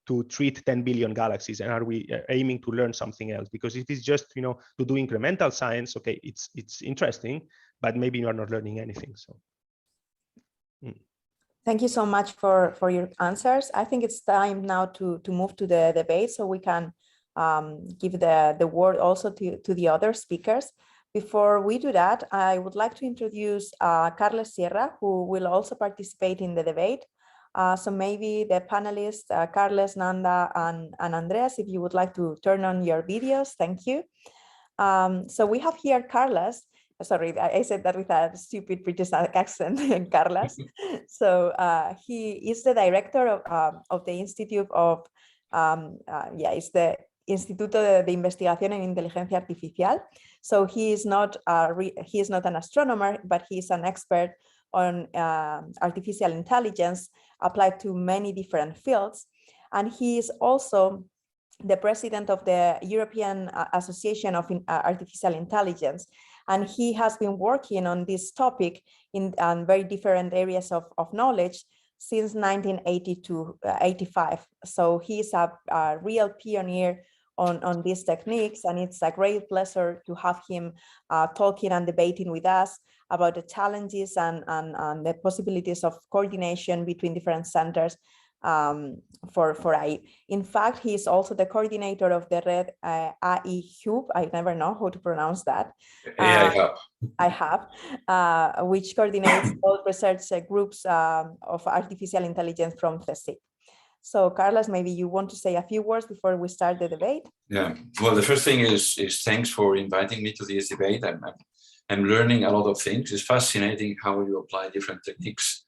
to treat 10 billion galaxies, and are we aiming to learn something else? Because if it's just, you know, to do incremental science, okay, it's interesting, but maybe you're not learning anything. So thank you so much for your answers. I think it's time now to move to the debate, so we can give the word also to the other speakers. Before we do that, I would like to introduce Carles Sierra, who will also participate in the debate. So maybe the panelists, Carles, Nanda, and Andreas, if you would like to turn on your videos, thank you. So we have here Carles. Sorry, I said that with a stupid British accent, Carles. So he is the director of the Institute of, it's the Instituto de Investigación en Inteligencia Artificial. So he is not an astronomer, but he is an expert on artificial intelligence applied to many different fields. And he is also the president of the European Association of Artificial Intelligence. And he has been working on this topic in very different areas of knowledge since 1985. So he's a real pioneer on these techniques, and it's a great pleasure to have him talking and debating with us about the challenges and the possibilities of coordination between different centers for AI. In fact, he is also the coordinator of the red AI Hub. I never know how to pronounce that. AI Hub, which coordinates all research groups of artificial intelligence from CSIC. So, Carles, maybe you want to say a few words before we start the debate? Yeah, well, the first thing is thanks for inviting me to this debate. I'm learning a lot of things. It's fascinating how you apply different techniques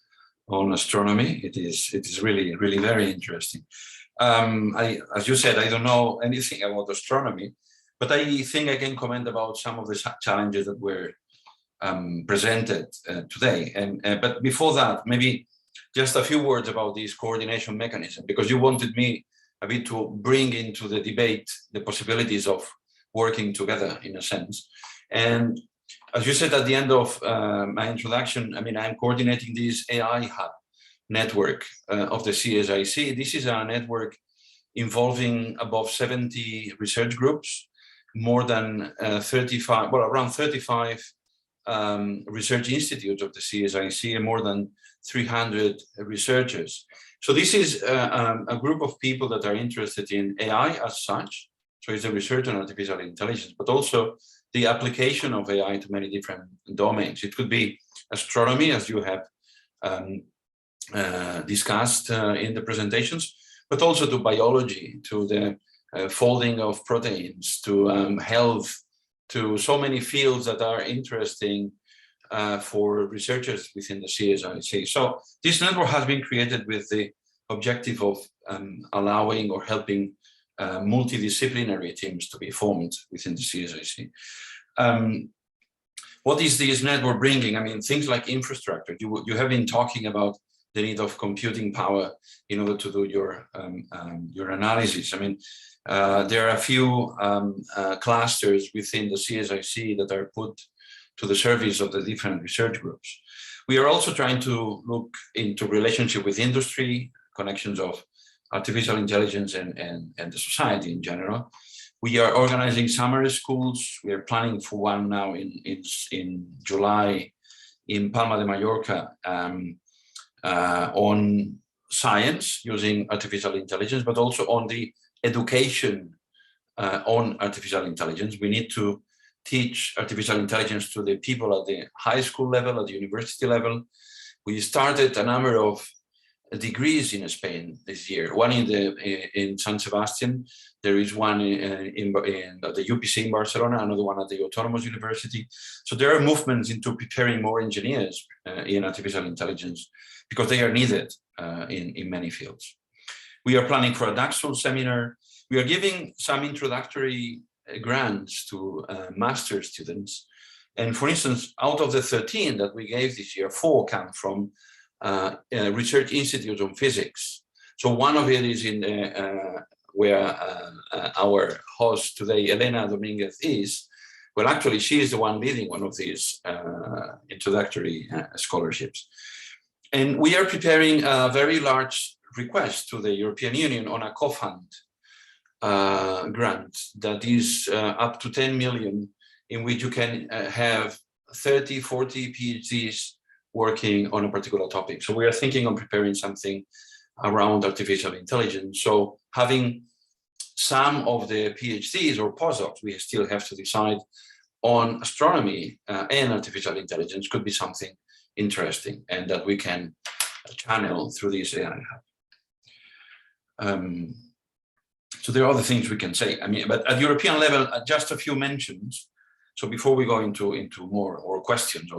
on astronomy. It is really, really very interesting. As you said, I don't know anything about astronomy, but I think I can comment about some of the challenges that were presented today. But before that, maybe just a few words about this coordination mechanism, because you wanted me a bit to bring into the debate the possibilities of working together in a sense. And as you said at the end of my introduction, I mean, I'm coordinating this AI Hub network of the CSIC. This is a network involving above 70 research groups, more than 35, well, around 35 research institutes of the CSIC, and more than 300 researchers. So this is a group of people that are interested in AI as such. So it's a research on artificial intelligence, but also the application of AI to many different domains. It could be astronomy, as you have discussed in the presentations, but also to biology, to the folding of proteins, to health, to so many fields that are interesting for researchers within the CSIC. So this network has been created with the objective of allowing or helping multidisciplinary teams to be formed within the CSIC. What is this network bringing? I mean, things like infrastructure. You have been talking about the need of computing power in order to do your analysis. I mean, there are a few clusters within the CSIC that are put to the service of the different research groups. We are also trying to look into relationship with industry, connections of artificial intelligence and the society in general. We are organizing summer schools. We are planning for one now in July in Palma de Mallorca on science using artificial intelligence, but also on the education on artificial intelligence. We need to teach artificial intelligence to the people at the high school level, at the university level. We started a number of degrees in Spain this year. One in San Sebastian. There is one at the UPC in Barcelona, another one at the Autonomous University. So there are movements into preparing more engineers in artificial intelligence because they are needed in many fields. We are planning for a Daxel seminar. We are giving some introductory grants to master's students. And for instance, out of the 13 that we gave this year, 4 come from research institutes on physics. So one of it is in where our host today, Elena Dominguez, is. Well, actually, she is the one leading one of these introductory scholarships. And we are preparing a very large request to the European Union on a co-fund grant that is up to 10 million, in which you can have 30, 40 PhDs working on a particular topic. So we are thinking of preparing something around artificial intelligence. So having some of the PhDs or postdocs, we still have to decide on astronomy and artificial intelligence could be something interesting and that we can channel through this AI Hub. So there are other things we can say. I mean, but at European level, just a few mentions. So before we go into more questions,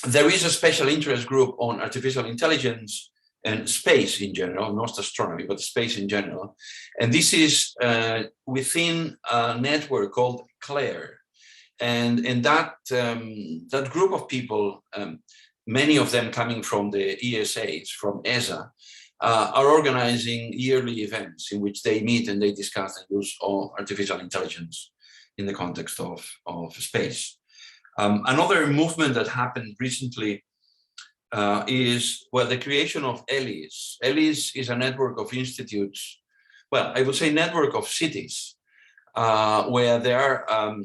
there is a special interest group on artificial intelligence and space in general, not astronomy, but space in general. And this is within a network called CLARE. And that group of people, many of them coming from the ESAs, from ESA, are organizing yearly events in which they meet and they discuss the use of artificial intelligence in the context of space. Another movement that happened recently is, well, the creation of ELIS. ELIS is a network of institutes, well, I would say network of cities, where there are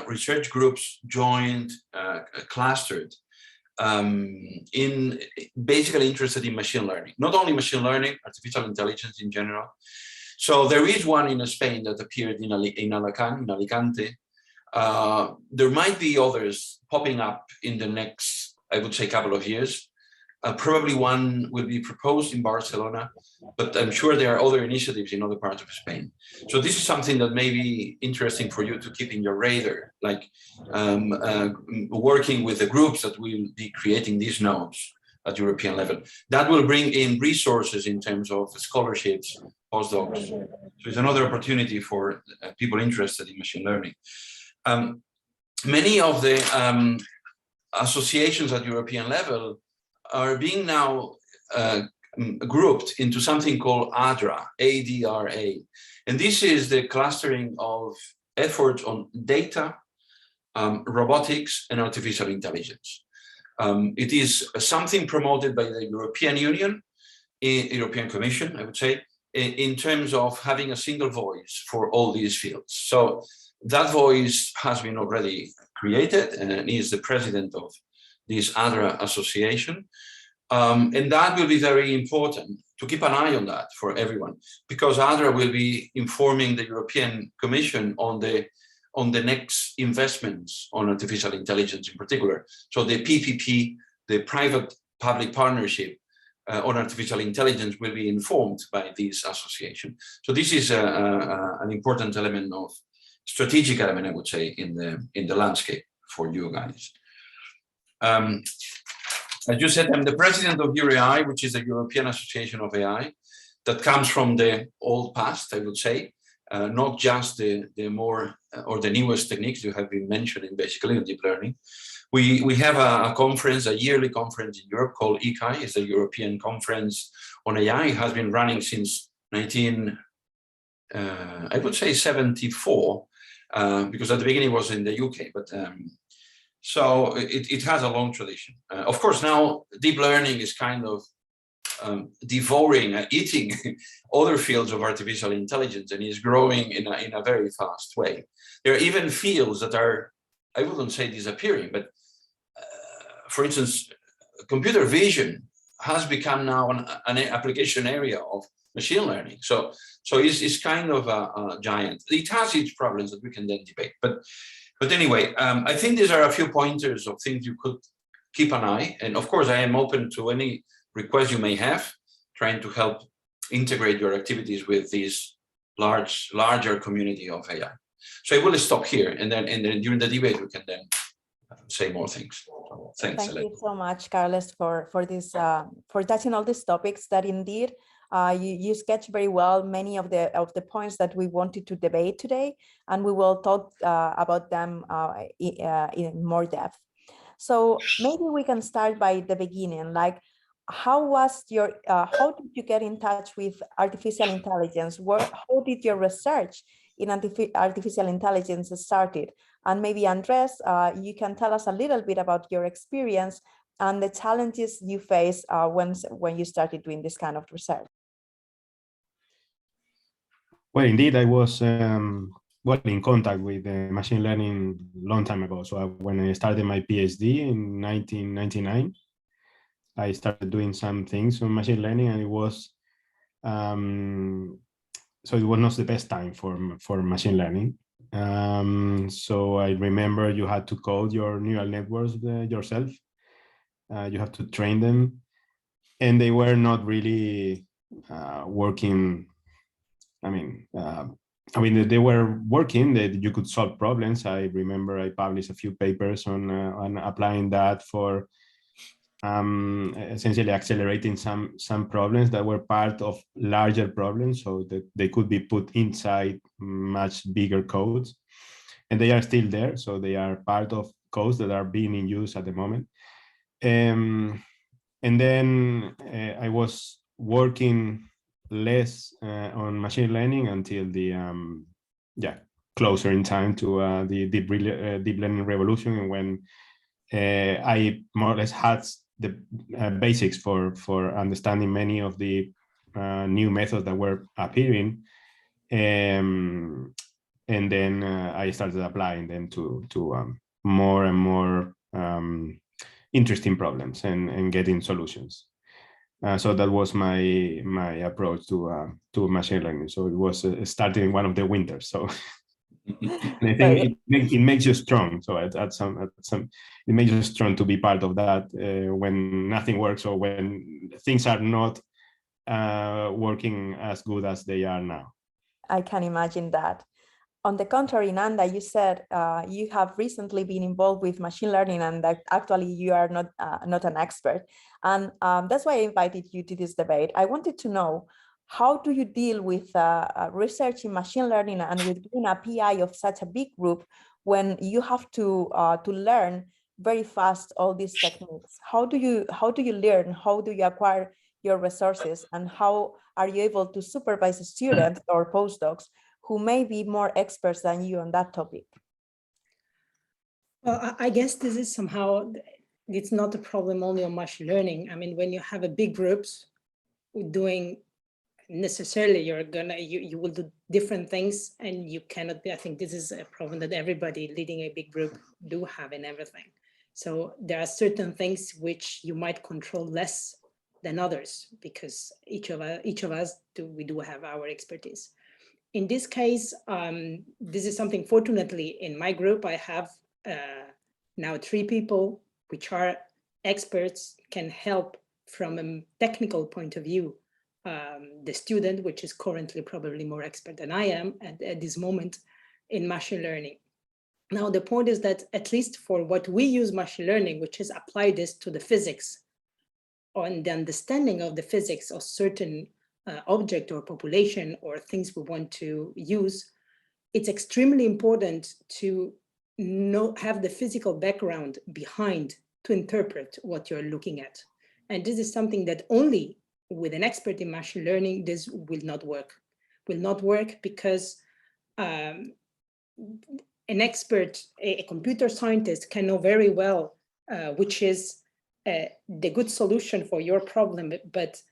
research groups joined, clustered, in basically interested in machine learning, not only machine learning, artificial intelligence in general. So there is one in Spain that appeared in Alicante. There might be others popping up in the next, I would say, couple of years. Probably one will be proposed in Barcelona, but I'm sure there are other initiatives in other parts of Spain. So this is something that may be interesting for you to keep in your radar, like working with the groups that will be creating these nodes at European level. That will bring in resources in terms of scholarships, postdocs. So it's another opportunity for people interested in machine learning. Many of the associations at European level are being now grouped into something called ADRA, A-D-R-A. And this is the clustering of efforts on data, robotics, and artificial intelligence. It is something promoted by the European Union, European Commission, I would say, in terms of having a single voice for all these fields. So that voice has been already created and is the president of this ADRA association. And that will be very important to keep an eye on that for everyone, because ADRA will be informing the European Commission on the next investments on artificial intelligence in particular. So the PPP, the private-public partnership on artificial intelligence, will be informed by this association. So this is an important element of strategic element, I would say, in the landscape for you guys. As you said, I'm the president of EURAI, which is the European Association of AI, that comes from the old past, I would say, not just the more or the newest techniques you have been mentioning, basically in deep learning. We have a conference, a yearly conference in Europe called ECAI, it's the European Conference on AI. It has been running since I would say 74, because at the beginning it was in the UK, but so it has a long tradition. Of course, now deep learning is kind of devouring, eating other fields of artificial intelligence, and is growing in a very fast way. There are even fields that are, I wouldn't say disappearing, but for instance, computer vision has become now an application area of machine learning. So it's kind of a giant. It has its problems that we can then debate. But anyway, I think these are a few pointers of things you could keep an eye. And of course, I am open to any requests you may have, trying to help integrate your activities with this larger community of AI. So I will stop here, and then during the debate we can then say more things. So, thanks. Thank you so much, Carles, for this for touching all these topics that indeed you sketched very well many of the points that we wanted to debate today, and we will talk about them in more depth. So maybe we can start by the beginning, like how was your how did you get in touch with artificial intelligence? How did your research in artificial intelligence started? And maybe Andres, you can tell us a little bit about your experience and the challenges you face when you started doing this kind of research. Well, indeed, I was well in contact with machine learning a long time ago. So when I started my PhD in 1999, I started doing some things on machine learning, and it was so it was not the best time for machine learning. So I remember you had to code your neural networks yourself. You have to train them, and they were not really working. I mean, they were working, that you could solve problems. I remember I published a few papers on applying that for essentially accelerating some problems that were part of larger problems, so that they could be put inside much bigger codes. And they are still there, so they are part of codes that are being in use at the moment. And then I was working less on machine learning until the closer in time to the deep learning revolution, and when I more or less had the basics for understanding many of the new methods that were appearing, and then I started applying them to more and more interesting problems and getting solutions. So that was my approach to machine learning. So it was starting in one of the winters. So and I think it makes you strong. So at some it makes you strong to be part of that when nothing works, or when things are not working as good as they are now. I can imagine that. On the contrary, Nanda, you said you have recently been involved with machine learning, and that actually you are not an expert. And that's why I invited you to this debate. I wanted to know, how do you deal with research in machine learning and with being a PI of such a big group when you have to learn very fast all these techniques? How do you learn? How do you acquire your resources? And how are you able to supervise students or postdocs who may be more experts than you on that topic? Well, I guess this is somehow, it's not a problem only on machine learning. I mean, when you have a big groups doing, necessarily you will do different things, and you cannot be, I think this is a problem that everybody leading a big group do have in everything. So there are certain things which you might control less than others, because each of us we do have our expertise. In this case, this is something, fortunately, in my group, I have now 3 people which are experts, can help from a technical point of view, the student, which is currently probably more expert than I am at this moment in machine learning. Now, the point is that at least for what we use machine learning, which is apply this to the physics, on the understanding of the physics of certain object or population or things we want to use, it's extremely important to have the physical background behind to interpret what you're looking at. And this is something that only with an expert in machine learning, this will not work. Will not work because an expert, a computer scientist, can know very well which is the good solution for your problem, but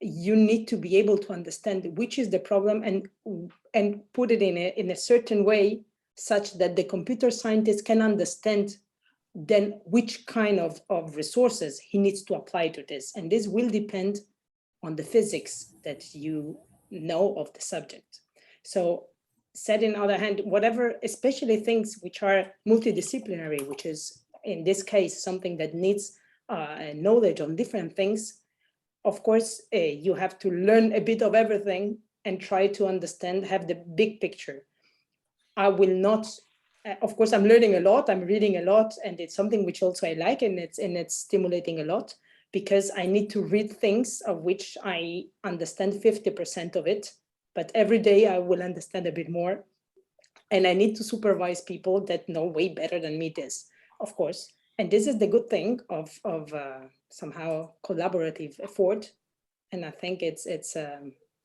you need to be able to understand which is the problem and put it in a certain way such that the computer scientist can understand then which kind of resources he needs to apply to this. And this will depend on the physics that you know of the subject. So said in other hand, whatever, especially things which are multidisciplinary, which is in this case something that needs knowledge on different things, of course, you have to learn a bit of everything and try to understand, have the big picture. I will not, of course, I'm learning a lot, I'm reading a lot, and it's something which also I like, and it's stimulating a lot, because I need to read things of which I understand 50% of it, but every day I will understand a bit more. And I need to supervise people that know way better than me this, of course. And this is the good thing of somehow collaborative effort. And I think it's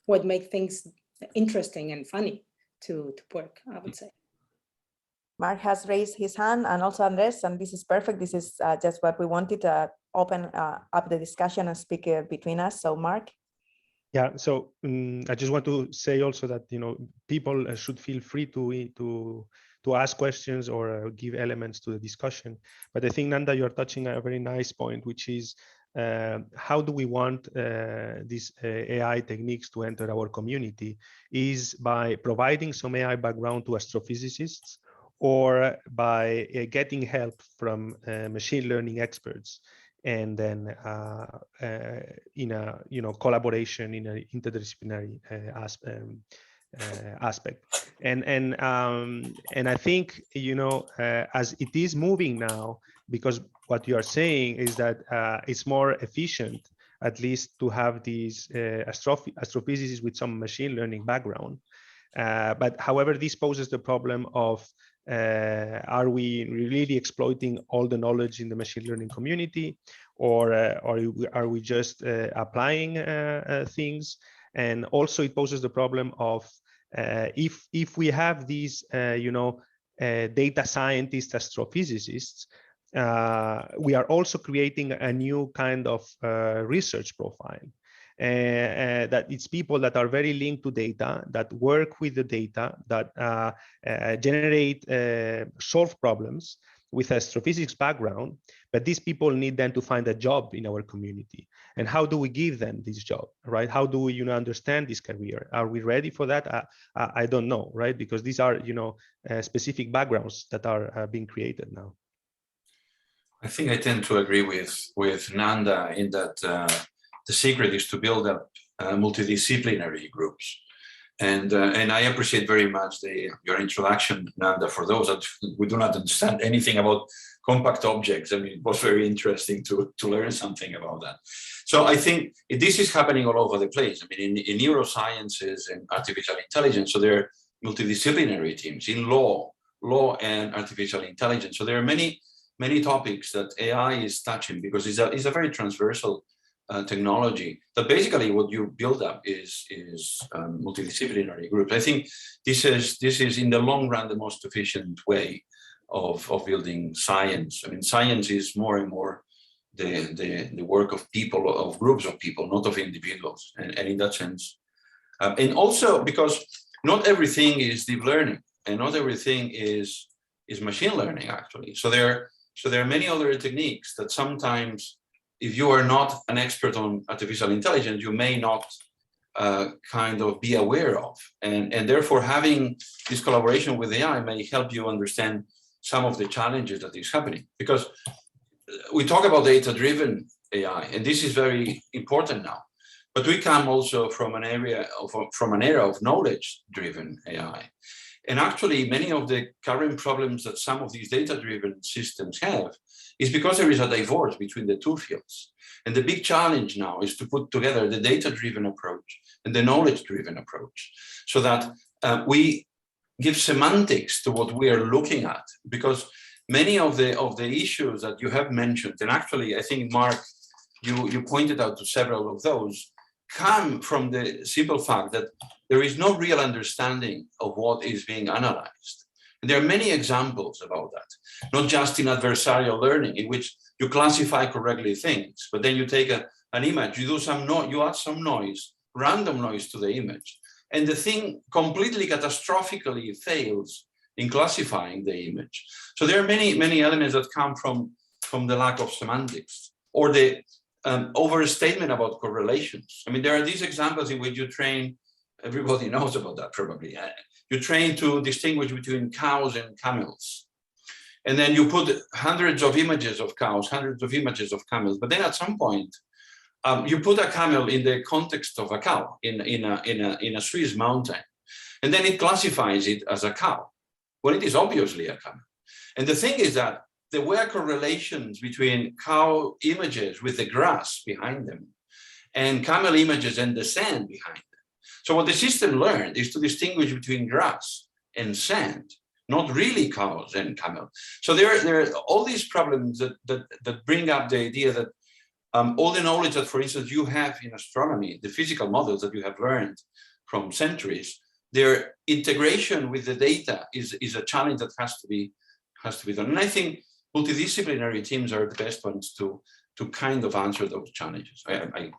what makes things interesting and funny to work, I would say. Mark has raised his hand, and also Andres, and this is perfect. This is just what we wanted, open up the discussion and speak between us. So Mark. Yeah, so I just want to say also that, you know, people should feel free to ask questions or give elements to the discussion. But I think, Nanda, you're touching a very nice point, which is how do we want these AI techniques to enter our community, is by providing some AI background to astrophysicists, or by getting help from machine learning experts, and then in a, you know, collaboration in an interdisciplinary aspect. And I think, you know, as it is moving now, because what you are saying is that it's more efficient, at least, to have these astrophysicists with some machine learning background. But however, this poses the problem of, are we really exploiting all the knowledge in the machine learning community, or are we just applying things? And also it poses the problem of, if we have these, you know, data scientists, astrophysicists, we are also creating a new kind of research profile. That it's people that are very linked to data, that work with the data, that generate, solve problems with astrophysics background, but these people need then to find a job in our community. And how do we give them this job, right? How do we, you know, understand this career? Are we ready for that? I don't know, right? Because these are, you know, specific backgrounds that are being created now. I think I tend to agree with Nanda in that the secret is to build up multidisciplinary groups. And I appreciate very much your introduction, Nanda, for those that we do not understand anything about compact objects. I mean, it was very interesting to learn something about that. So I think this is happening all over the place. I mean, in neurosciences and artificial intelligence, so there are multidisciplinary teams in law and artificial intelligence. So there are many topics that AI is touching, because it's a very transversal technology that basically what you build up is multidisciplinary groups. I think this is in the long run the most efficient way of building science. I mean, science is more and more the work of people, of groups of people, not of individuals, and in that sense, and also because not everything is deep learning and not everything is machine learning, actually. So there are many other techniques that sometimes, if you are not an expert on artificial intelligence, you may not kind of be aware of. And therefore, having this collaboration with AI may help you understand some of the challenges that is happening. Because we talk about data-driven AI, and this is very important now. But we come also from an era of knowledge-driven AI. And actually, many of the current problems that some of these data-driven systems have is because there is a divorce between the two fields. And the big challenge now is to put together the data-driven approach and the knowledge-driven approach, so that we give semantics to what we are looking at. Because many of the issues that you have mentioned, and actually, I think, Mark, you pointed out to several of those, come from the simple fact that there is no real understanding of what is being analyzed. And there are many examples about that, not just in adversarial learning, in which you classify correctly things, but then you take an image, you add some noise, random noise to the image, and the thing completely catastrophically fails in classifying the image. So there are many elements that come from the lack of semantics, or the overstatement about correlations. I mean, there are these examples in which you train, everybody knows about that probably. You train to distinguish between cows and camels. And then you put hundreds of images of cows, hundreds of images of camels. But then at some point, you put a camel in the context of a cow in a Swiss mountain. And then it classifies it as a cow, when it is obviously a camel. And the thing is that there were correlations between cow images with the grass behind them and camel images and the sand behind them. So what the system learned is to distinguish between grass and sand, not really cows and camel. So there are all these problems that bring up the idea that all the knowledge that, for instance, you have in astronomy, the physical models that you have learned from centuries, their integration with the data is a challenge that has to be done. And I think multidisciplinary teams are the best ones to to kind of answer those challenges. I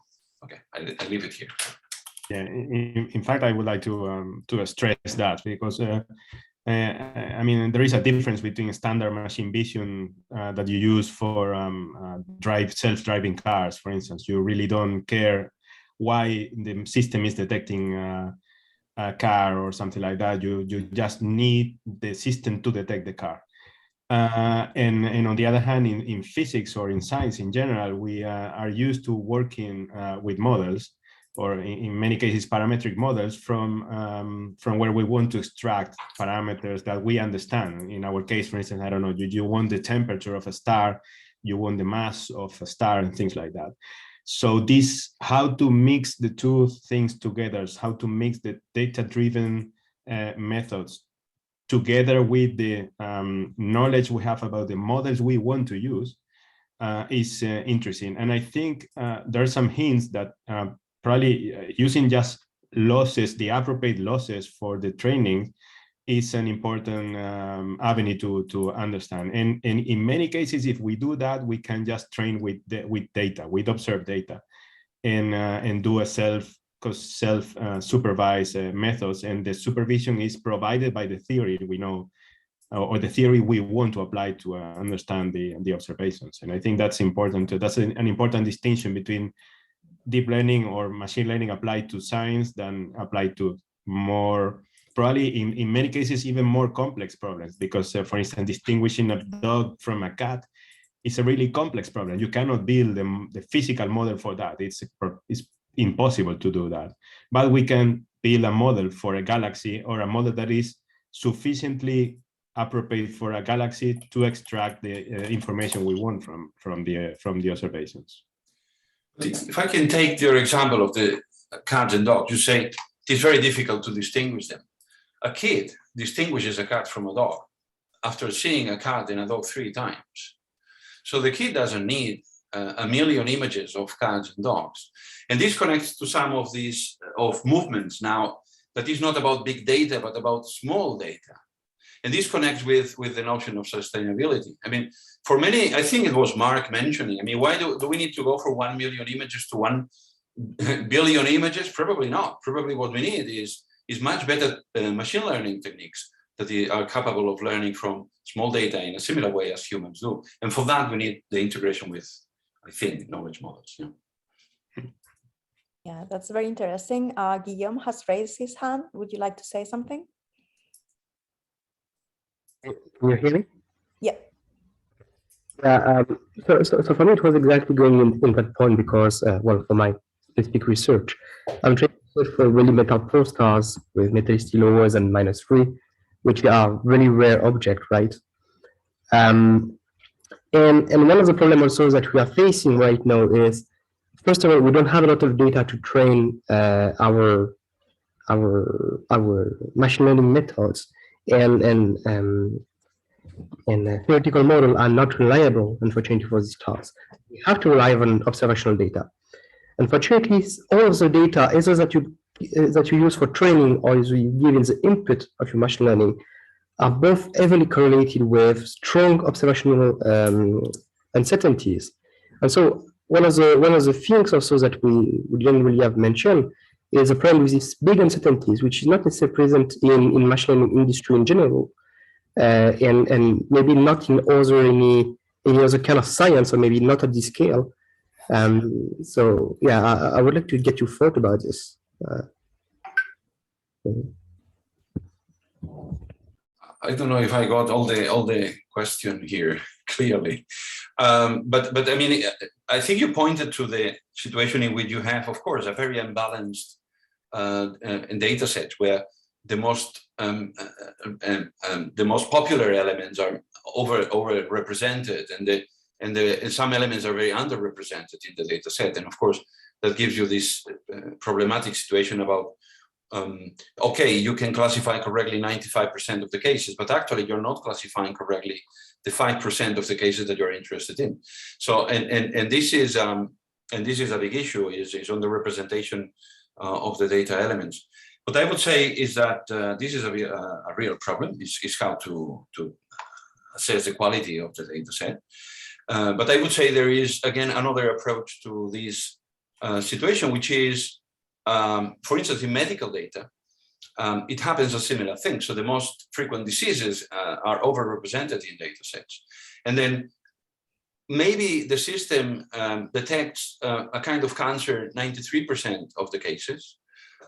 leave it here. Yeah, in fact, I would like to stress that, because I mean, there is a difference between standard machine vision that you use for self-driving cars, for instance. You really don't care why the system is detecting a car or something like that. You just need the system to detect the car. And on the other hand, in physics or in science in general, we are used to working with models, or in many cases parametric models, from where we want to extract parameters that we understand. In our case, for instance, I don't know, you want the temperature of a star, you want the mass of a star, and things like that. So this, how to mix the two things together, how to mix the data-driven methods together with the knowledge we have about the models we want to use, is interesting. And I think there are some hints that probably using just losses, the appropriate losses for the training, is an important avenue to understand. And in many cases, if we do that, we can just train with data, with observed data, and do a self-supervised methods. And the supervision is provided by the theory we know, or the theory we want to apply to understand the observations. And I think that's important too. That's an important distinction between deep learning or machine learning applied to science than applied to more, probably in many cases, even more complex problems. Because for instance, distinguishing a dog from a cat is a really complex problem. You cannot build the physical model for that. It's impossible to do that. But we can build a model for a galaxy, or a model that is sufficiently appropriate for a galaxy to extract the information we want from the observations. If I can take your example of the cats and dogs, you say it's very difficult to distinguish them. A kid distinguishes a cat from a dog after seeing a cat and a dog 3 times. So the kid doesn't need a million images of cats and dogs. And this connects to some of these movements now that is not about big data, but about small data. And this connects with the notion of sustainability. I mean, for many, I think it was Mark mentioning, I mean, why do we need to go from 1 million images to 1 billion images? Probably not. Probably what we need is much better machine learning techniques that are capable of learning from small data in a similar way as humans do. And for that, we need the integration with, I think, knowledge models. Yeah. Yeah, that's very interesting. Guillaume has raised his hand. Would you like to say something? Can you hear me? Yeah. Yeah. So for me, it was exactly going in that point because, well, for my specific research, I'm trying to search for really metal pulsars with metallicity lowers and -3, which are really rare objects, right? And one of the problems also that we are facing right now is, first of all, we don't have a lot of data to train our machine learning methods, and theoretical model are not reliable, unfortunately, for these tasks. We have to rely on observational data. Unfortunately, all of the data, either that you use for training or you give in the input of your machine learning, are both heavily correlated with strong observational uncertainties. And so one of the things also that we didn't really have mentioned is a problem with these big uncertainties, which is not necessarily present in machine learning industry in general, and maybe not in any other kind of science, or maybe not at this scale. So yeah, I would like to get your thought about this. I don't know if I got all the question here clearly, but I mean, I think you pointed to the situation in which you have, of course, a very unbalanced data set where the most popular elements are overrepresented, and some elements are very underrepresented in the data set, and of course that gives you this problematic situation about. Okay, you can classify correctly 95% of the cases, but actually you're not classifying correctly the 5% of the cases that you're interested in. So, and this is a big issue, is on the representation of the data elements. What I would say is that this is a real problem. Is how to assess the quality of the data set. But I would say there is, again, another approach to this situation, which is, for instance, in medical data, it happens a similar thing. So the most frequent diseases are overrepresented in data sets. And then maybe the system detects a kind of cancer 93% of the cases.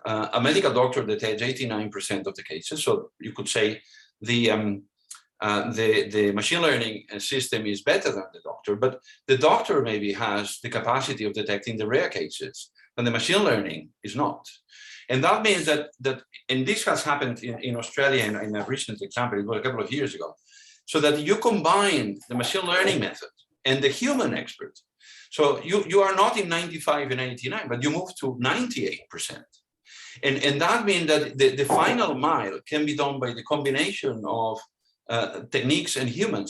A medical doctor detects 89% of the cases. So you could say the machine learning system is better than the doctor, but the doctor maybe has the capacity of detecting the rare cases, and the machine learning is not. And that means that and this has happened in Australia in a recent example, it was a couple of years ago, so that you combine the machine learning method and the human expert. So you are not in 95 and 89, but you move to 98%. And that means that the final mile can be done by the combination of techniques and human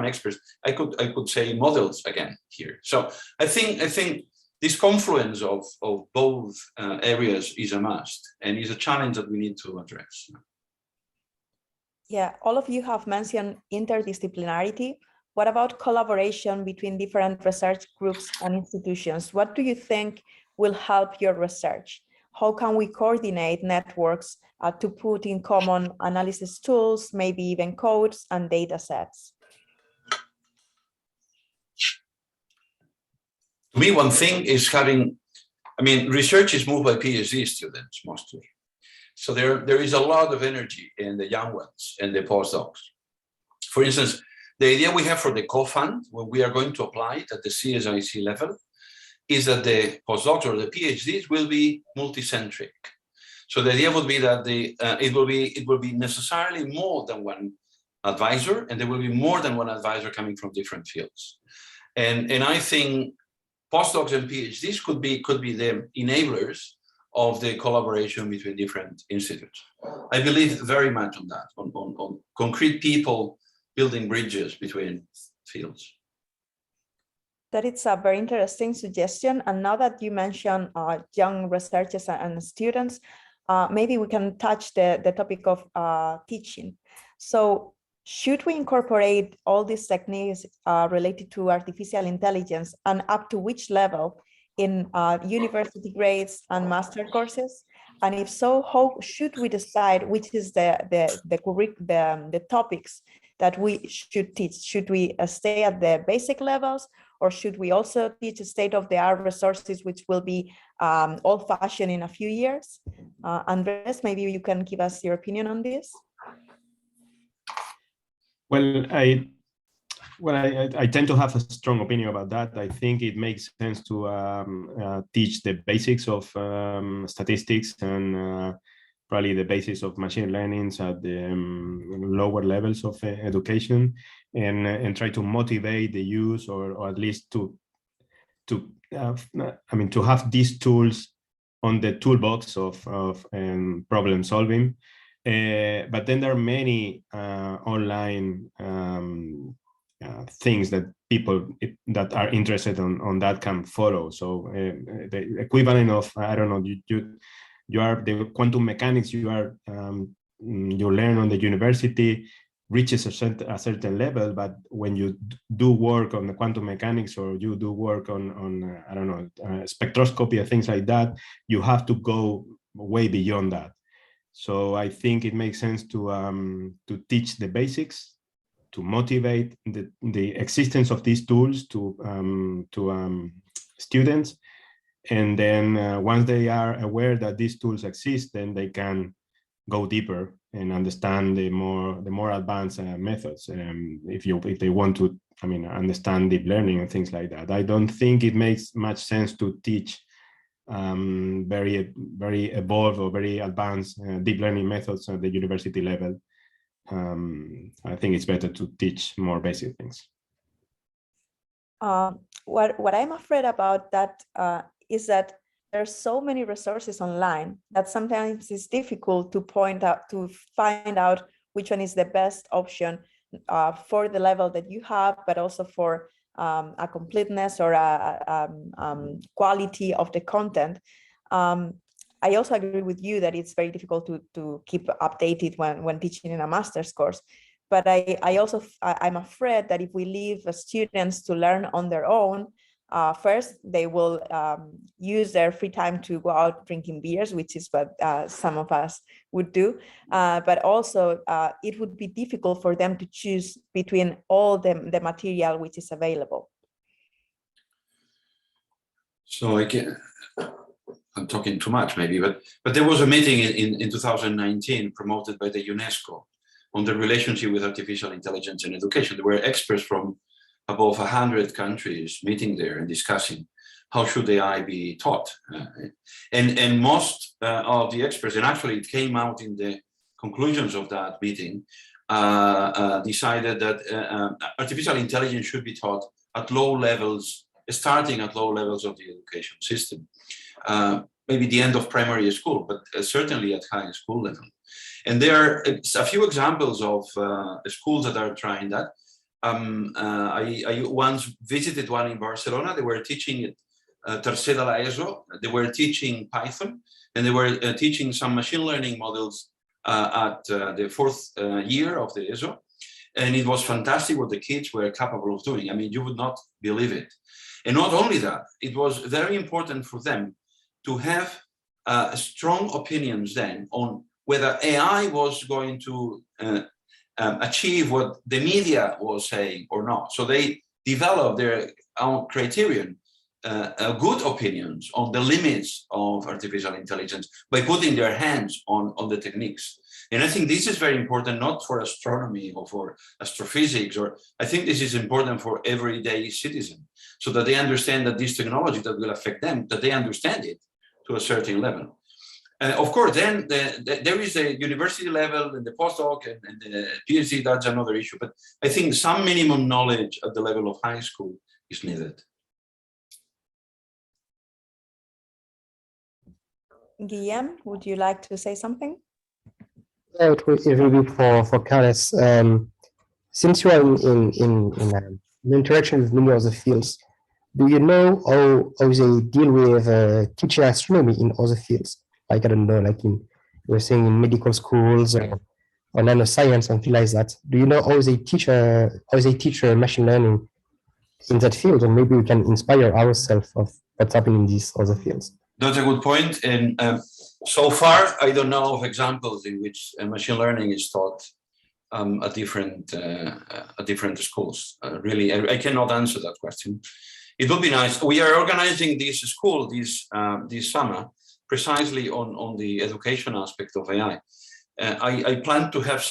experts. I could say models again here. So I think this confluence of both areas is a must and is a challenge that we need to address. Yeah, all of you have mentioned interdisciplinarity. What about collaboration between different research groups and institutions? What do you think will help your research? How can we coordinate networks to put in common analysis tools, maybe even codes and data sets? To me, one thing is research is moved by PhD students mostly. So there is a lot of energy in the young ones and the postdocs. For instance, the idea we have for the co-fund, when we are going to apply it at the CSIC level, is that the postdocs or the PhDs will be multicentric. So the idea would be that it will be necessarily more than one advisor, and there will be more than one advisor coming from different fields. And I think postdocs and PhDs could be the enablers of the collaboration between different institutes. I believe very much on that, on concrete people building bridges between fields. That it's a very interesting suggestion. And now that you mentioned young researchers and students, maybe we can touch the topic of teaching. So should we incorporate all these techniques related to artificial intelligence, and up to which level in university grades and master courses? And if so, how should we decide which is the topics that we should teach? Should we stay at the basic levels, or should we also teach state-of-the-art resources, which will be old-fashioned in a few years? Andres, maybe you can give us your opinion on this. Well, I tend to have a strong opinion about that. I think it makes sense to teach the basics of statistics and probably the basics of machine learning at the lower levels of education, and try to motivate the use, or at least to have these tools on the toolbox of problem solving. But then there are many online things that people that are interested on that can follow. So the equivalent of, I don't know, you are the quantum mechanics you learn on the university reaches a certain level, but when you do work on the quantum mechanics, or you do work on I don't know, spectroscopy and things like that, you have to go way beyond that. So I think it makes sense to teach the basics, to motivate the existence of these tools to students. And then once they are aware that these tools exist, then they can go deeper and understand the more advanced methods. If they want to, understand deep learning and things like that. I don't think it makes much sense to teach very evolved or very advanced deep learning methods at the university level. I think it's better to teach more basic things. What I'm afraid about that is that there's so many resources online that sometimes it's difficult to find out which one is the best option for the level that you have, but also for a completeness or a quality of the content. I also agree with you that it's very difficult to keep updated when teaching in a master's course. But I'm afraid that if we leave students to learn on their own, first, they will use their free time to go out drinking beers, which is what some of us would do. But also, it would be difficult for them to choose between all the material which is available. So I'm talking too much maybe, but there was a meeting in 2019 promoted by the UNESCO on the relationship with artificial intelligence and education. There were experts from above 100 countries meeting there and discussing how should AI be taught. And most of the experts, and actually it came out in the conclusions of that meeting, decided that artificial intelligence should be taught at low levels, starting at low levels of the education system. Maybe the end of primary school, but certainly at high school level. And there are a few examples of schools that are trying that. I once visited one in Barcelona. They were teaching tercer de l'ESO. They were teaching Python, and they were teaching some machine learning models at the fourth year of the ESO. And it was fantastic what the kids were capable of doing. I mean, you would not believe it. And not only that, it was very important for them to have strong opinions then on whether AI was going to achieve what the media was saying or not. So they developed their own criterion, good opinions on the limits of artificial intelligence by putting their hands on the techniques. And I think this is very important, not for astronomy or for astrophysics, or I think this is important for everyday citizen, so that they understand that this technology that will affect them, that they understand it to a certain level. Of course, then there is a university level and the postdoc and the PhD, that's another issue. But I think some minimum knowledge at the level of high school is needed. Guillaume, would you like to say something? It will be for Carles. Since you are in interaction with many other fields, do you know how they deal with teaching astronomy in other fields? Like, I don't know, like you were saying in medical schools or nanoscience and things like that. Do you know how they teach machine learning in that field? And maybe we can inspire ourselves of what's happening in these other fields. That's a good point. And so far, I don't know of examples in which machine learning is taught at different schools. Really, I cannot answer that question. It would be nice. We are organizing this school this summer precisely on the education aspect of AI. I plan to have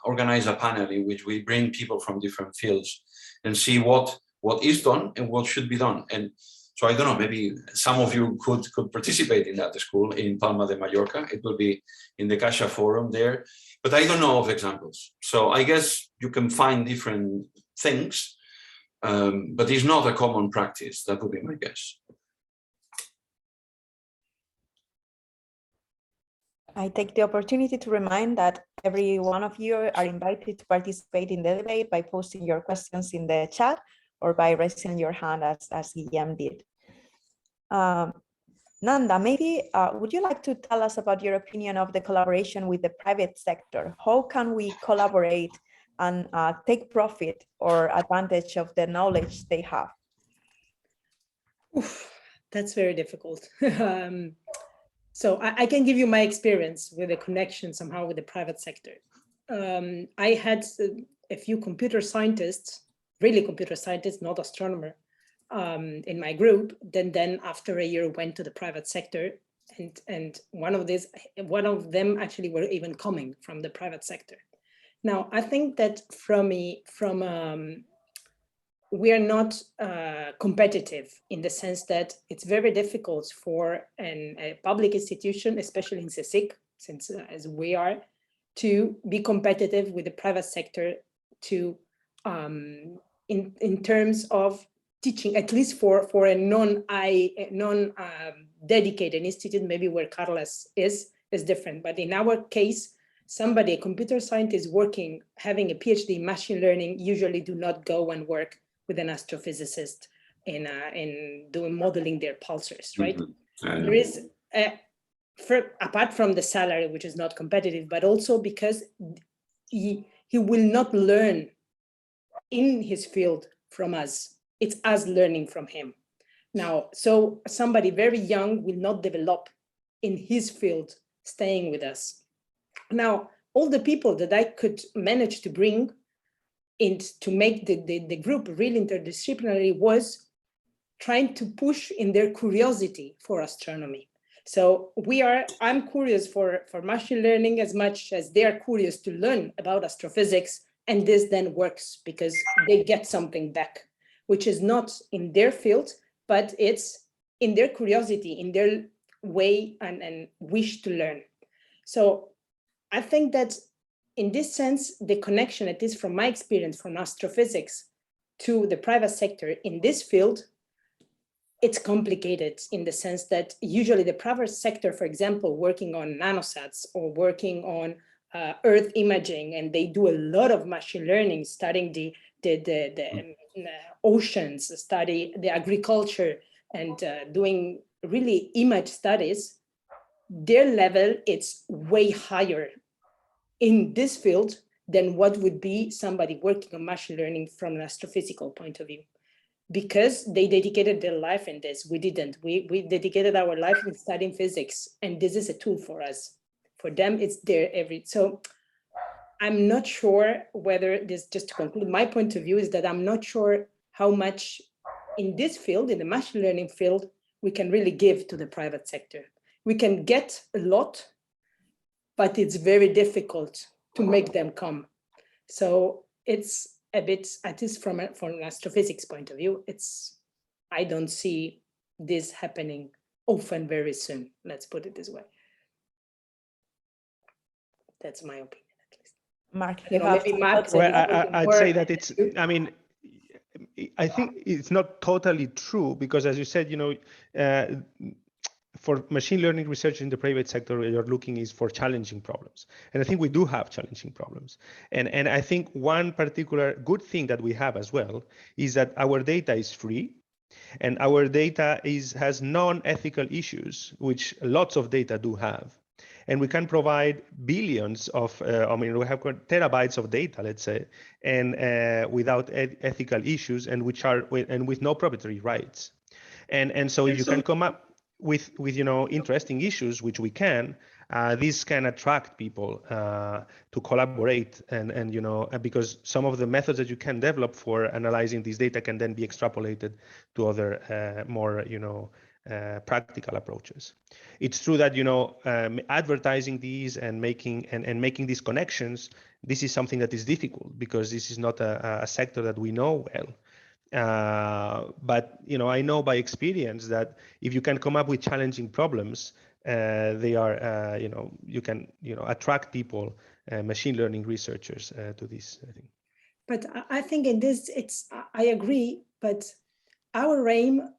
organize a panel in which we bring people from different fields and see what is done and what should be done. And so I don't know, maybe some of you could participate in that school in Palma de Mallorca. It will be in the Caixa Forum there, but I don't know of examples. So I guess you can find different things, but it's not a common practice. That would be my guess. I take the opportunity to remind that every one of you are invited to participate in the debate by posting your questions in the chat or by raising your hand as Guillaume did. Nanda, maybe would you like to tell us about your opinion of the collaboration with the private sector? How can we collaborate and take profit or advantage of the knowledge they have? Oof, that's very difficult. So I can give you my experience with the connection somehow with the private sector. I had a few computer scientists, really computer scientists, not astronomer, in my group. Then after a year went to the private sector, and one of them actually were even coming from the private sector. Now I think that we are not competitive in the sense that it's very difficult for a public institution, especially in CSIC, since as we are, to be competitive with the private sector to in terms of teaching, at least for a non-dedicated institute, maybe where Carles is different. But in our case, a computer scientist having a PhD in machine learning usually do not go and work with an astrophysicist in doing modeling their pulsars, right? Mm-hmm. There is, apart from the salary, which is not competitive, but also because he will not learn in his field from us. It's us learning from him. Now, so somebody very young will not develop in his field, staying with us. Now, all the people that I could manage to bring in to make the group really interdisciplinary was trying to push in their curiosity for astronomy. So I'm curious for machine learning as much as they are curious to learn about astrophysics, and this then works because they get something back, which is not in their field, but it's in their curiosity, in their way and wish to learn. So I think that in this sense, the connection, at least from my experience from astrophysics to the private sector in this field, it's complicated in the sense that usually the private sector, for example, working on nanosats or working on Earth imaging, and they do a lot of machine learning, studying the oceans, study the agriculture, and doing really image studies. Their level, it's way higher in this field than what would be somebody working on machine learning from an astrophysical point of view, because they dedicated their life in this. We didn't. We dedicated our life in studying physics, and this is a tool for us. For them, it's their every. So I'm not sure whether this, just to conclude, my point of view is that I'm not sure how much in this field, in the machine learning field, we can really give to the private sector. We can get a lot, but it's very difficult to make them come. So it's a bit, at least from an astrophysics point of view, I don't see this happening often very soon. Let's put it this way. That's my opinion, at least. Mark, Maybe Mark. Well, I'd say that it's, I mean, I think it's not totally true, because as you said, for machine learning research in the private sector, you're looking is for challenging problems. And I think we do have challenging problems. And I think one particular good thing that we have as well is that our data is free, and our data has non-ethical issues, which lots of data do have. And we can provide billions of, we have terabytes of data, let's say, and without ethical issues, and with no proprietary rights. And so if you can come up with interesting issues, which we can, this can attract people to collaborate, and because some of the methods that you can develop for analyzing this data can then be extrapolated to other more practical approaches. It's true that advertising these and making these connections, this is something that is difficult, because this is not a sector that we know well. But I know by experience that if you can come up with challenging problems, they are you can attract people, machine learning researchers, to this thing. But I think in this, I agree, but our aim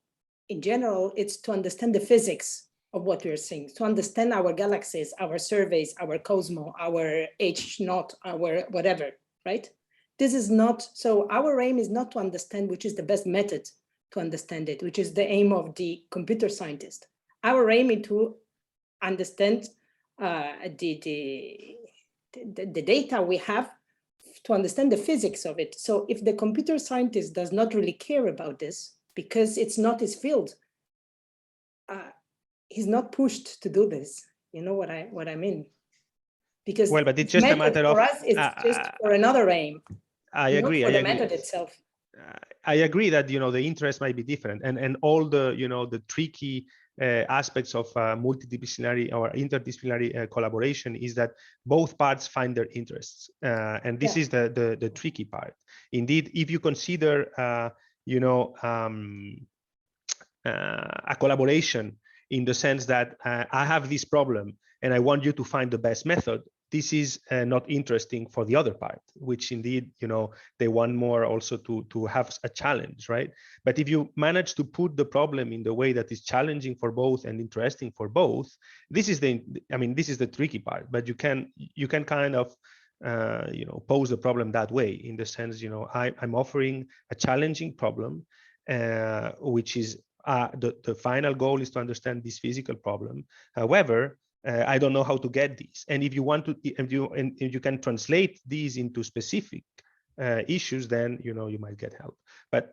in general, it's to understand the physics of what we're seeing, to understand our galaxies, our surveys, our cosmos, our H0, our whatever, right? This is not, so our aim is not to understand which is the best method to understand it, which is the aim of the computer scientist. Our aim is to understand the data we have, to understand the physics of it. So if the computer scientist does not really care about this, because it's not his field, he's not pushed to do this. You know what I mean? Because well, but it's just a matter of, for us, it's just for another aim. I agree. Not for the method itself. I agree that the interest might be different, and all the the tricky aspects of multidisciplinary or interdisciplinary collaboration is that both parts find their interests, and this is the tricky part. Indeed, if you consider a collaboration in the sense that I have this problem and I want you to find the best method, this is not interesting for the other part, which indeed, they want more also to have a challenge, right? But if you manage to put the problem in the way that is challenging for both and interesting for both, this is the tricky part. But you can kind of pose the problem that way, in the sense, I'm offering a challenging problem, which is the final goal is to understand this physical problem. However, I don't know how to get these. And if you want to, if you can translate these into specific issues, then you might get help. But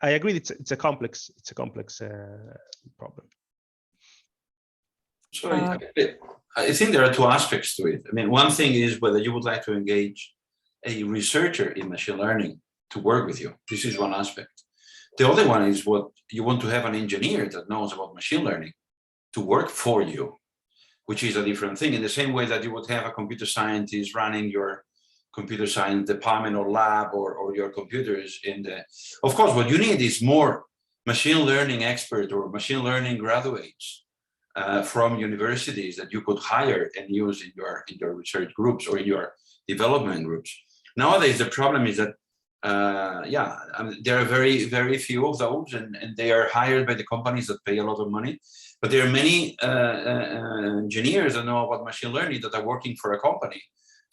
I agree, it's a complex problem. So I think there are two aspects to it. I mean, one thing is whether you would like to engage a researcher in machine learning to work with you. This is one aspect. The other one is what you want to have an engineer that knows about machine learning to work for you, which is a different thing. In the same way that you would have a computer scientist running your computer science department or lab or your computers in the. Of course, what you need is more machine learning experts or machine learning graduates from universities that you could hire and use in your research groups or in your development groups. Nowadays, the problem is that there are very, very few of those, and they are hired by the companies that pay a lot of money. But there are many engineers that know about machine learning that are working for a company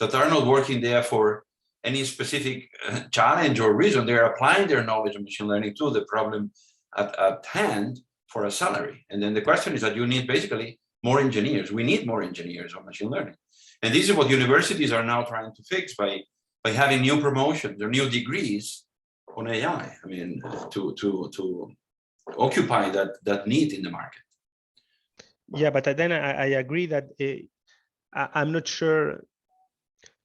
that are not working there for any specific challenge or reason. They're applying their knowledge of machine learning to the problem at hand for a salary. And then the question is that you need basically more engineers. We need more engineers on machine learning. And this is what universities are now trying to fix by having new promotions or new degrees on AI. I mean, to occupy that need in the market. Yeah, but then I agree that I'm not sure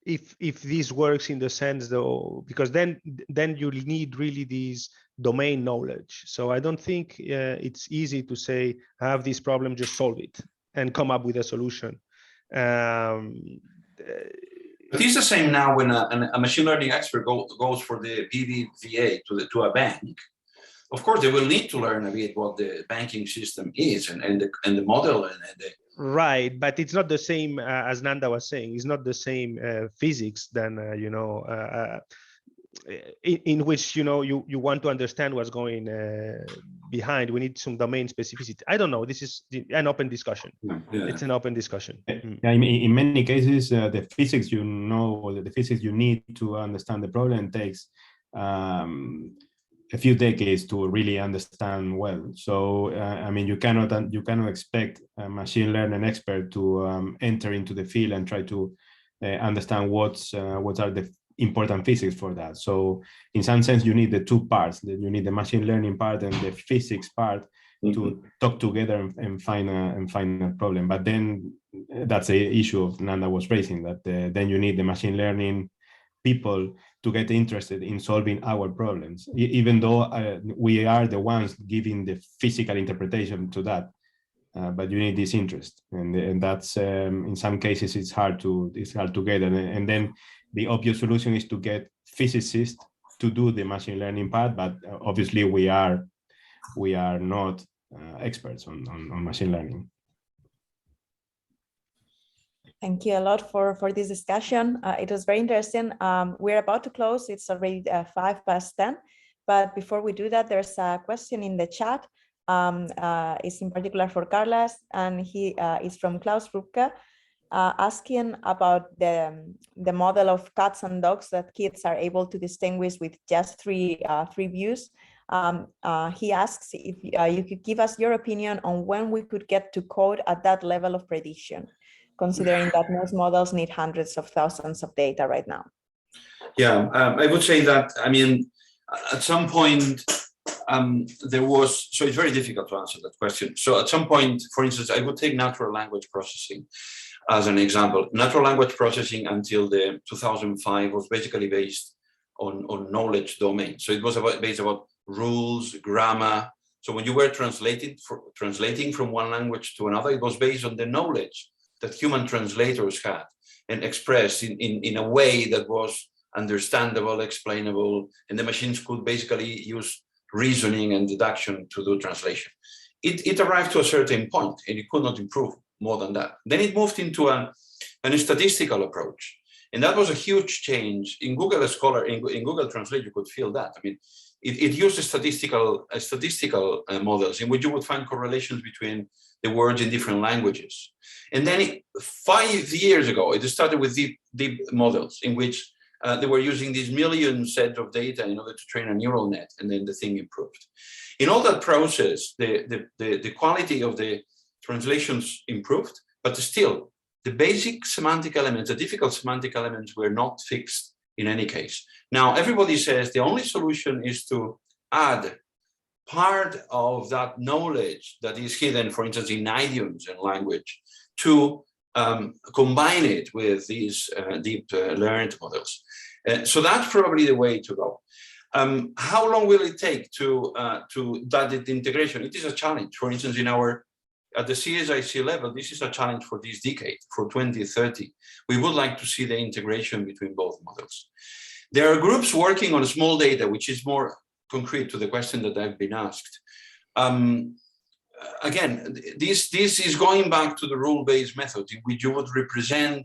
if this works in the sense though, because then you'll need really these domain knowledge. So I don't think it's easy to say, I have this problem, just solve it and come up with a solution. But it's the same now when a machine learning expert goes for the BBVA to a bank. Of course, they will need to learn a bit what the banking system is and the model and the. Right, but it's not the same as Nanda was saying. It's not the same physics than in which you want to understand what's going behind. We need some domain specificity. I don't know. This is an open discussion. Yeah. It's an open discussion. Yeah, in many cases, the physics the physics you need to understand the problem takes a few decades to really understand well. So I mean, you cannot expect a machine learning expert to enter into the field and try to understand what are the important physics for that. So in some sense, you need the two parts. You need the machine learning part and the physics part to talk together and find a problem. But then that's the issue of Nanda was raising, that then you need the machine learning people to get interested in solving our problems, even though we are the ones giving the physical interpretation to that. But you need this interest, and that's in some cases it's hard to get. And then the obvious solution is to get physicists to do the machine learning part, but obviously we are not experts on machine learning. Thank you a lot for this discussion. It was very interesting. We're about to close. It's already 10:05. But before we do that, there's a question in the chat. It's in particular for Carles, and he is from Klaus Rupke, asking about the model of cats and dogs that kids are able to distinguish with just three views. He asks if you could give us your opinion on when we could get to code at that level of prediction, considering that most models need hundreds of thousands of data right now. Yeah, I would say that, I mean, at some point there was, so it's very difficult to answer that question. So at some point, for instance, I would take natural language processing as an example. Natural language processing until the 2005 was basically based on knowledge domain. So it was based about rules, grammar. So when you were translating from one language to another, it was based on the knowledge that human translators had and expressed in a way that was understandable, explainable, and the machines could basically use reasoning and deduction to do translation. It arrived to a certain point and it could not improve more than that. Then it moved into a statistical approach. And that was a huge change. In Google Scholar, in Google Translate, you could feel that. I mean, it used statistical models in which you would find correlations between the words in different languages. And then 5 years ago, it started with deep models in which they were using these million sets of data in order to train a neural net, and then the thing improved. In all that process, the quality of the translations improved, But still, the basic semantic elements, the difficult semantic elements were not fixed in any case. Now, everybody says the only solution is to add part of that knowledge that is hidden, for instance, in idioms and language, to combine it with these deep learned models. So that's probably the way to go. How long will it take to that integration? It is a challenge. For instance, at the CSIC level, this is a challenge for this decade, for 2030. We would like to see the integration between both models. There are groups working on small data, which is more concrete to the question that I've been asked. Again, this is going back to the rule-based method, in which you would represent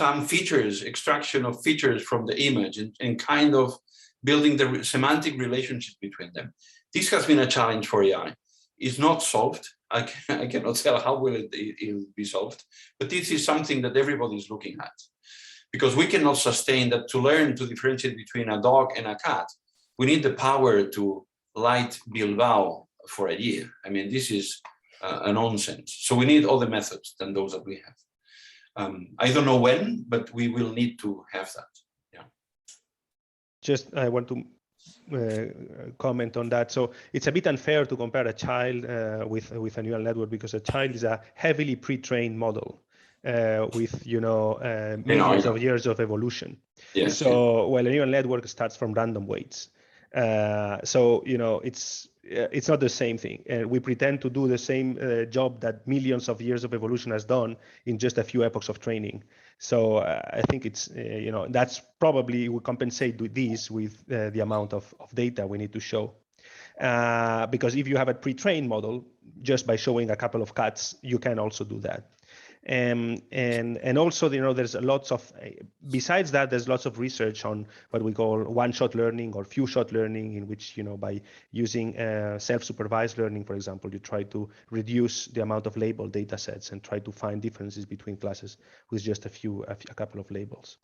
some features, extraction of features from the image, and kind of building the semantic relationship between them. This has been a challenge for AI. It's not solved. I cannot tell how will it be solved, but this is something that everybody is looking at, because we cannot sustain that. To learn to differentiate between a dog and a cat, we need the power to light Bilbao for a year. I mean, this is a nonsense. So we need other methods than those that we have. I don't know when, but we will need to have that. Yeah. Just I want to comment on that. So it's a bit unfair to compare a child with a neural network, because a child is a heavily pre-trained model with millions of years of evolution. Yes, so while a neural network starts from random weights. So it's not the same thing. We pretend to do the same job that millions of years of evolution has done in just a few epochs of training. So I think it's that's probably we compensate with this with the amount of data we need to show. Because if you have a pre-trained model, just by showing a couple of cuts, you can also do that. And also, there's lots of, besides that, there's lots of research on what we call one-shot learning or few-shot learning, in which, by using self-supervised learning, for example, you try to reduce the amount of labeled data sets and try to find differences between classes with just a couple of labels.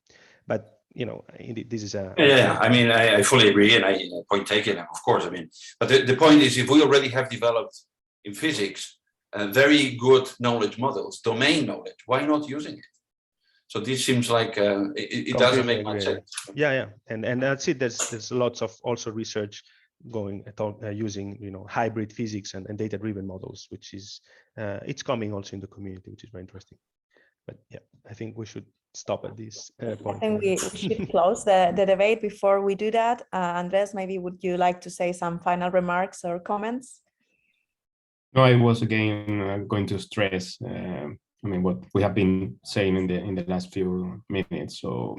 But, this is a... Yeah, I mean, I fully agree, and I point taken, of course. I mean, but the point is, if we already have developed in physics very good knowledge models, domain knowledge, why not using it? So this seems like it doesn't make much sense. Yeah, and that's it. There's lots of also research going using hybrid physics and data-driven models, which is it's coming also in the community, which is very interesting. But yeah, I think we should stop at this point. I think we should close the debate. Before we do that, Andres, maybe would you like to say some final remarks or comments? No, I was again going to stress, what we have been saying in the last few minutes. So,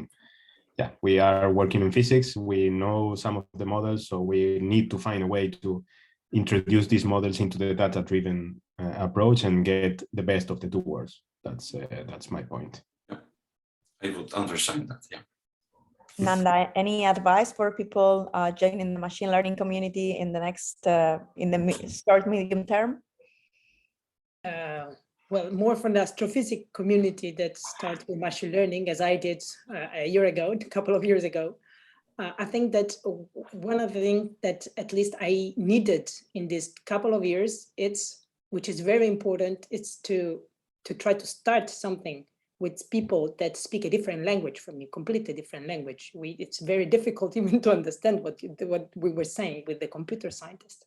yeah, we are working in physics. We know some of the models, so we need to find a way to introduce these models into the data-driven approach and get the best of the two worlds. That's my point. Yeah, I would understand that. Yeah. Nanda, any advice for people joining the machine learning community in the next, in the short, medium term? Well, more from the astrophysics community that starts with machine learning, as I did a couple of years ago. I think that one of the things that at least I needed in this couple of years, which is very important, is to try to start something with people that speak a different language from you, completely different language. It's very difficult even to understand what we were saying with the computer scientist.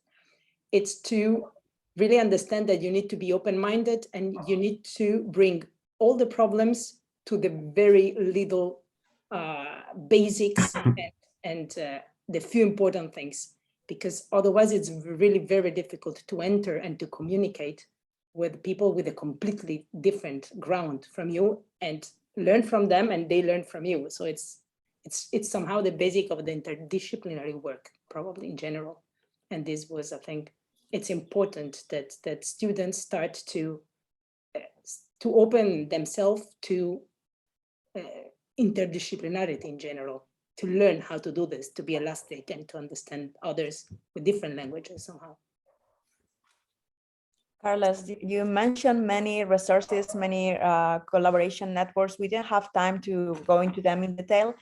It's to really understand that you need to be open-minded and you need to bring all the problems to the very little basics and the few important things, because otherwise it's really very difficult to enter and to communicate with people with a completely different ground from you and learn from them and they learn from you. So it's somehow the basic of the interdisciplinary work, probably in general. And this was, I think, it's important that students start to open themselves to interdisciplinarity in general, to learn how to do this, to be elastic and to understand others with different languages somehow. Carles, you mentioned many resources, many collaboration networks. We didn't have time to go into them in detail.